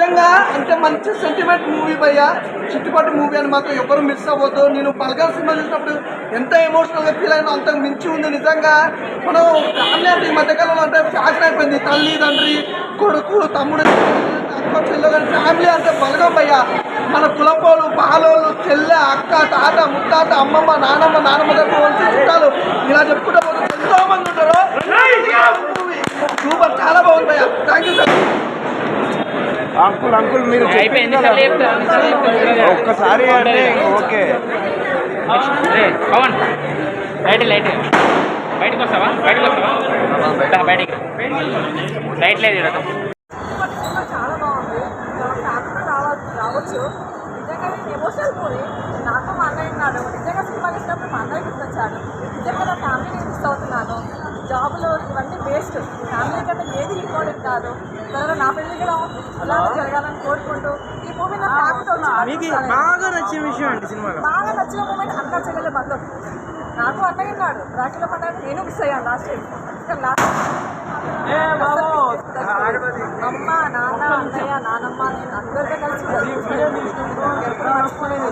నిజంగా అంటే మంచి సెంటిమెంట్ మూవీ భయ్య. చిట్టుపట్టు మూవీ అని మాత్రం ఎవరు మిస్ అవ్వద్దు. నేను పల్గర్ సినిమా చూసినప్పుడు ఎంత ఎమోషనల్గా ఫీల్ అయినా అంతకు మించి ఉంది. నిజంగా మనం ఫ్యామిలీ అంటే ఈ మధ్యకాలంలో అంటే ఫ్యాషన్ అయిపోయింది. తల్లి తండ్రి కొడుకు తమ్ముడు అక్క చెల్లెలు ఫ్యామిలీ అంటే బలగం భయ్య. మన కులపోలు పాలోళ్ళు చెల్లె అక్క తాత ముత్తాత అమ్మమ్మ నానమ్మ దగ్గర చుట్టాలు ఇలా చెప్పుకుంటే ఎంతో మంది ఉంటారు. మూవీ సూపర్, చాలా బాగుంది భయ్య. Thank you sir. అంకుల్ మీరు ఒక్కసారి అంటే ఓకే. పవన్ లైట్ బయటకు వస్తావా? బయటికి లైట్ లేదు. చాలా బాగుంది. ఫ్యామిలీ రావచ్చు. నిజంగా నేను ఎమోషనల్ మూవీ. నాకు మా అన్నయ్య ఉన్నాడు. నిజంగా సినిమా చూసినప్పుడు మా అన్నయ్య గుర్తొచ్చాడు. నిజంగా నా ఫ్యామిలీని మిస్ అవుతున్నాను. జాబ్లో ఇవన్నీ వేస్ట్. ఫ్యామిలీ కంటే ఏది ఇంపార్టెంట్ కాదు. త్వరలో నా పెళ్లి కూడా అలాగే జరగాలని కోరుకుంటూ ఈ మూవీ నా ఫ్యామిలీతో బాగా నచ్చిన విషయం అండి సినిమాలో. బాగా నచ్చిన మూమెంట్ అక్క చెల్లెల బంధం. నాకు అన్నయ్య ఉన్నాడు. రాఖీల పండుగ నేను మిస్ అయ్యాను లాస్ట్ టైం. అమ్మ నాన్న అన్నయ్య నానమ్మ నేను అందరితో కలిసి ఎప్పుడు మర్చిపోలేదు.